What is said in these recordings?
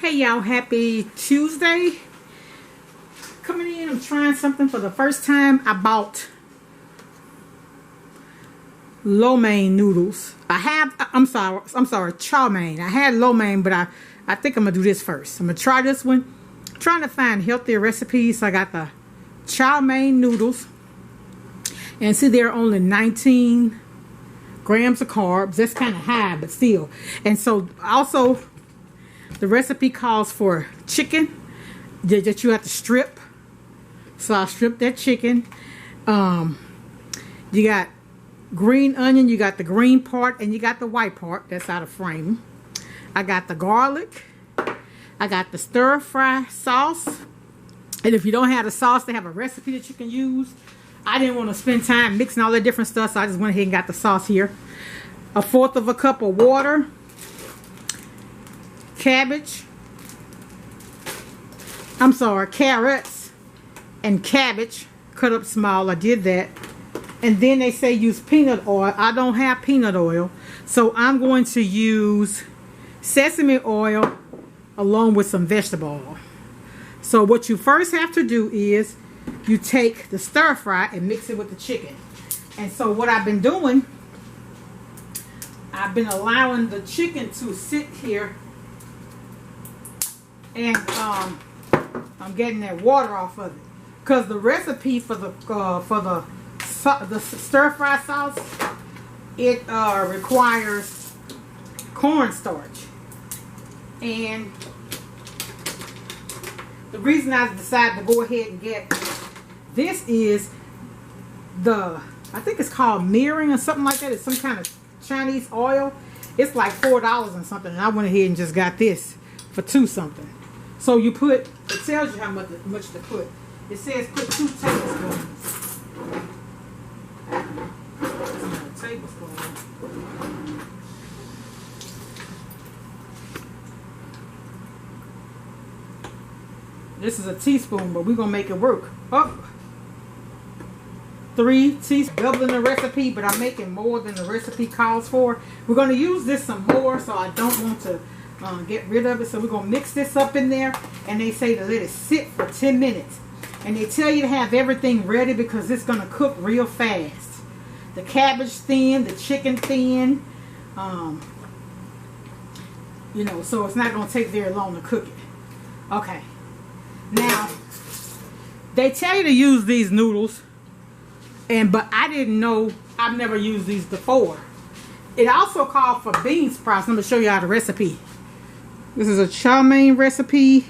Hey y'all, happy Tuesday. Coming in, I'm trying something for the first time. I bought lo mein noodles. I'm sorry, chow mein. I had lo mein, but I think I'm gonna do this first. I'm gonna try this one. I'm trying to find healthier recipes. So I got the chow mein noodles. And see, they're only 19 grams of carbs. That's kind of high, but still. And so also the recipe calls for chicken that you have to strip. So I stripped that chicken. You got green onion, you got the green part, and you got the white part that's out of frame. I got the garlic. I got the stir fry sauce. And if you don't have the sauce, they have a recipe that you can use. I didn't want to spend time mixing all that different stuff, so I just went ahead and got the sauce here. 1/4 cup of water. Carrots and cabbage cut up small. I did that. And then they say use peanut oil. I don't have peanut oil, so I'm going to use sesame oil along with some vegetable oil. So what you first have to do is you take the stir fry and mix it with the chicken. And so what I've been doing, I've been allowing the chicken to sit here, and I'm getting that water off of it, because the recipe for the stir fry sauce, it requires cornstarch. And the reason I decided to go ahead and get this is I think it's called mirin or something like that. It's some kind of Chinese oil. It's like $4 and something, and I went ahead and just got this for $2 something. So you put, it tells you how much to put. It says put 2 tablespoons. That's a tablespoon. This is a teaspoon, but we're gonna make it work. Oh, 3 teaspoons, doubling the recipe, but I'm making more than the recipe calls for. We're gonna use this some more, so I don't want to get rid of it. So we're gonna mix this up in there, and they say to let it sit for 10 minutes. And they tell you to have everything ready because it's gonna cook real fast. The cabbage thin, the chicken thin, you know, so it's not gonna take very long to cook it. Okay. Now, they tell you to use these noodles, but I didn't know. I've never used these before. It also called for bean sprouts. I'm gonna show you how the recipe. This is a chow mein recipe,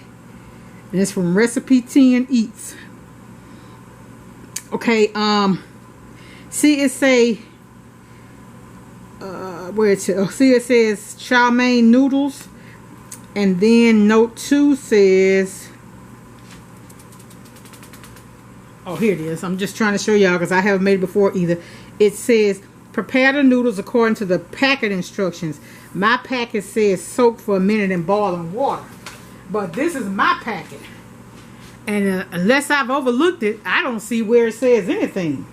and it's from Recipe 10 Eats. Okay, see it say see it says chow mein noodles, and then note 2 says, oh, here it is. I'm just trying to show y'all because I haven't made it before either. It says prepare the noodles according to the packet instructions. My packet says soak for a minute in boiling water, but this is my packet, and unless I've overlooked it, I don't see where it says anything.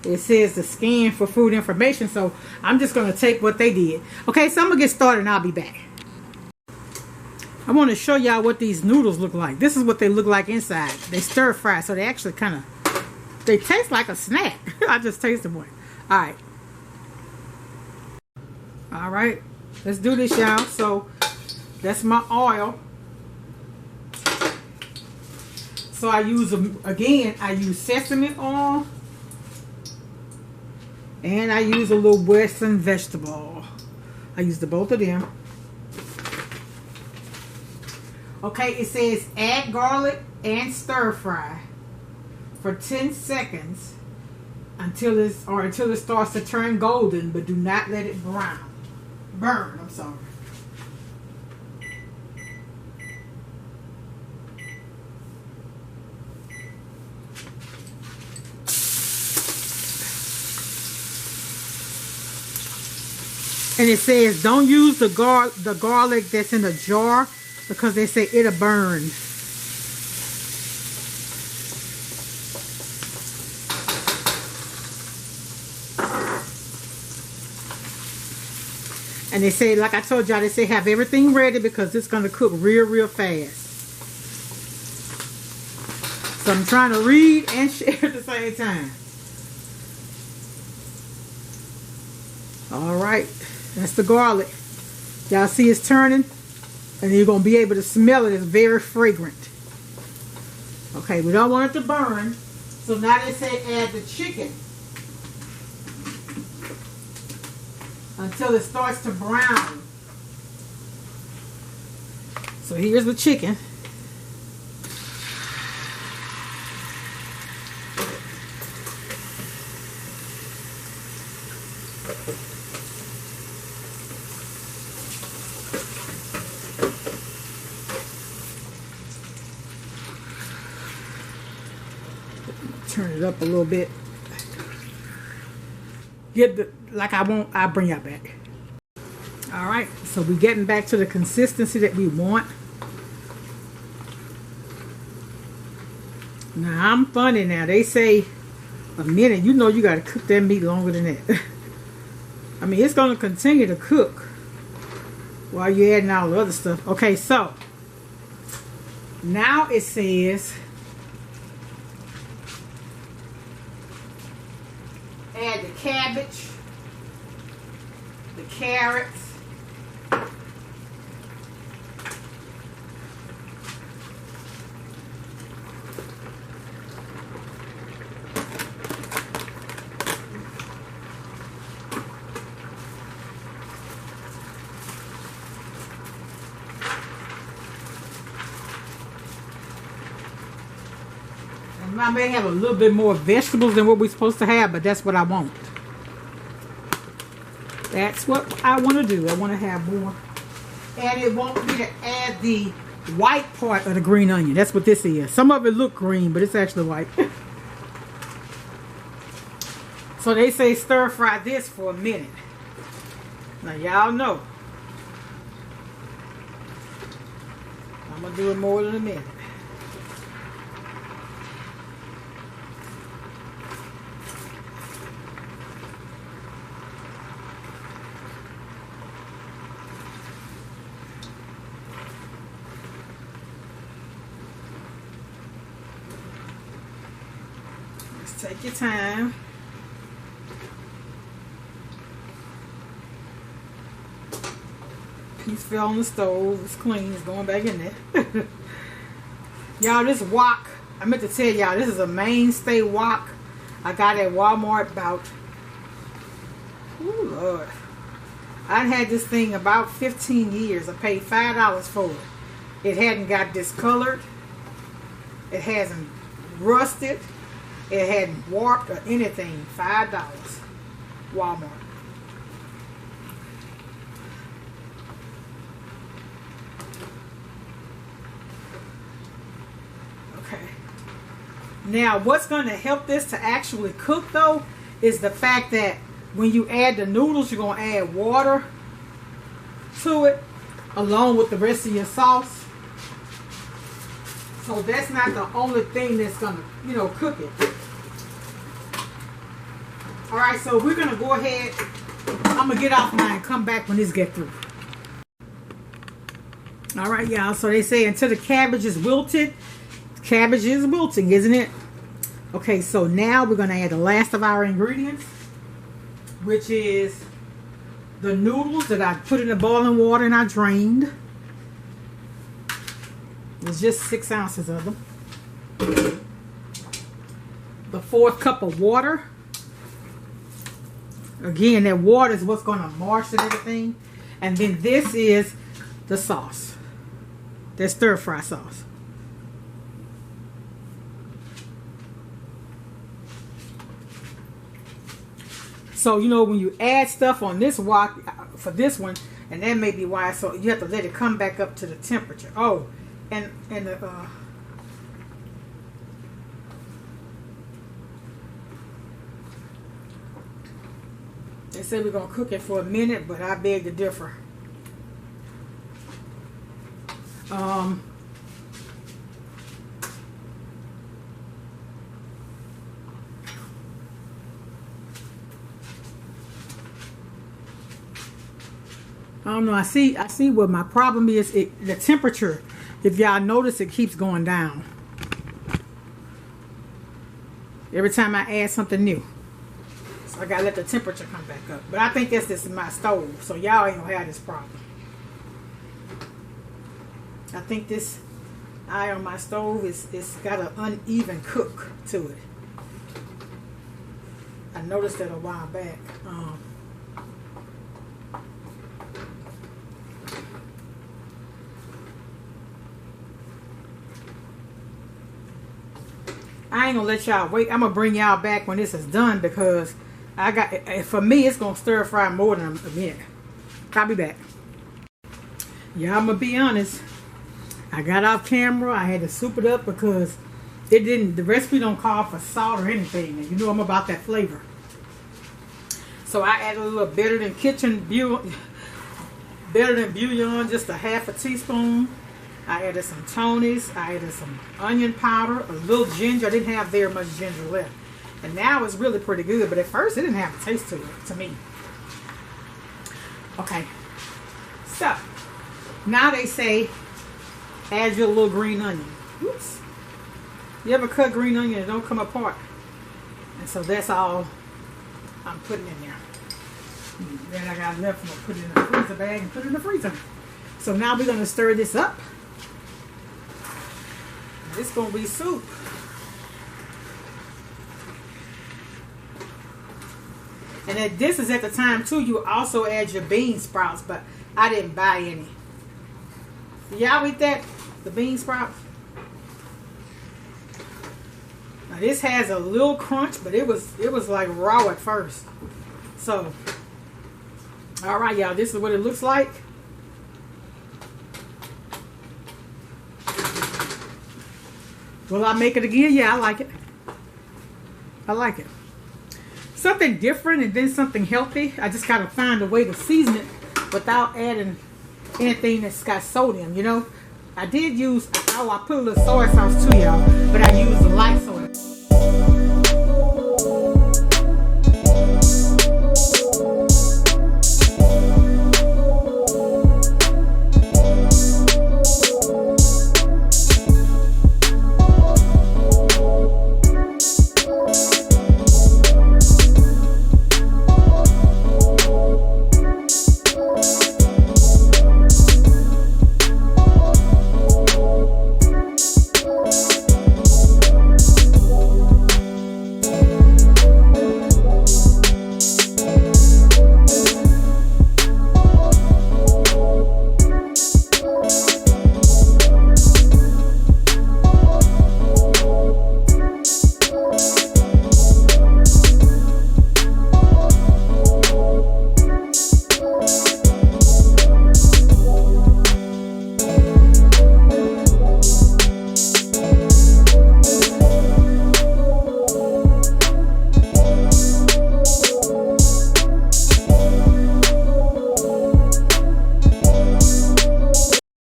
It says to scan for food information, so I'm just going to take what they did. Okay, so I'm going to get started and I'll be back. I want to show y'all what these noodles look like. This is what they look like inside. They stir fry, so they actually they taste like a snack. I just tasted one. Alright. Alright. Let's do this, y'all. So, that's my oil. So I use, again, I use sesame oil. And I use a little Western vegetable oil. I use both of them. Okay, it says add garlic and stir fry for 10 seconds until it starts to turn golden, but do not let it burn. I'm sorry. And it says don't use the garlic that's in a jar, because they say it'll burn. And they say, like I told y'all, they say have everything ready because it's going to cook real fast. So I'm trying to read and share at the same time. Alright, that's the garlic. Y'all see it's turning? And you're going to be able to smell it. It's very fragrant. Okay, we don't want it to burn. So now they say add the chicken until it starts to brown. So here's the chicken. Turn it up a little bit. Get the like I won't. I'll bring y'all back. All right, so we're getting back to the consistency that we want. Now I'm funny. Now they say a minute. You know you got to cook that meat longer than that. I mean it's going to continue to cook while you're adding all the other stuff. Okay, so now it says add the cabbage, the carrots, I may have a little bit more vegetables than what we're supposed to have, but that's what I want. That's what I want to do. I want to have more. And it wants me to add the white part of the green onion. That's what this is. Some of it look green, but it's actually white. So they say stir fry this for a minute. Now y'all know I'm going to do it more than a minute. Take your time. Piece fell on the stove. It's clean. It's going back in there. Y'all, this wok, I meant to tell y'all, this is a mainstay wok. I got at Walmart about, oh Lord. I had this thing about 15 years. I paid $5 for it. It hadn't got discolored. It hasn't rusted. It hadn't warped or anything. $5. Walmart. Okay. Now, what's going to help this to actually cook, though, is the fact that when you add the noodles, you're going to add water to it along with the rest of your sauce. So that's not the only thing that's going to, you know, cook it. Alright, so we're going to go ahead. I'm going to get off mine and come back when this gets through. Alright, y'all. So they say until the cabbage is wilted. Cabbage is wilting, isn't it? Okay, so now we're going to add the last of our ingredients, which is the noodles that I put in the boiling water and I drained. It's just 6 ounces of them. The 4th cup of water. Again, that water is what's going to moisten everything. And then this is the sauce. That stir fry sauce. So, you know, when you add stuff on this wok, for this one, and that may be why, so you have to let it come back up to the temperature. Oh, and the they said we're going to cook it for a minute, but I beg to differ. I don't know. I see what my problem is. The temperature. If y'all notice, it keeps going down every time I add something new. So I gotta let the temperature come back up. But I think that's just my stove, so y'all ain't gonna have this problem. I think this eye on my stove it's got an uneven cook to it. I noticed that a while back. I ain't gonna let y'all wait. I'm gonna bring y'all back when this is done because for me it's gonna stir fry more than a minute. I'll be back. Yeah, I'm gonna be honest. I got off camera. I had to soup it up because the recipe don't call for salt or anything. And you know I'm about that flavor. So I added a little better than bouillon, just a half a teaspoon. I added some Tony's. I added some onion powder, a little ginger. I didn't have very much ginger left. And now it's really pretty good. But at first it didn't have a taste to it, to me. Okay. So, now they say, add your little green onion. Oops. You ever cut green onion and it don't come apart? And so that's all I'm putting in there. Then I got left, I'm going to put it in the freezer bag and put it in the freezer. So now we're going to stir this up. This is going to be soup. And this is at the time too, you also add your bean sprouts, but I didn't buy any. Y'all eat that? The bean sprouts? Now this has a little crunch, but it was like raw at first. So, all right, y'all, this is what it looks like. Will I make it again? Yeah, I like it. I like it. Something different and then something healthy. I just gotta find a way to season it without adding anything that's got sodium, you know. I did use, I put a little soy sauce too, y'all, but I used a light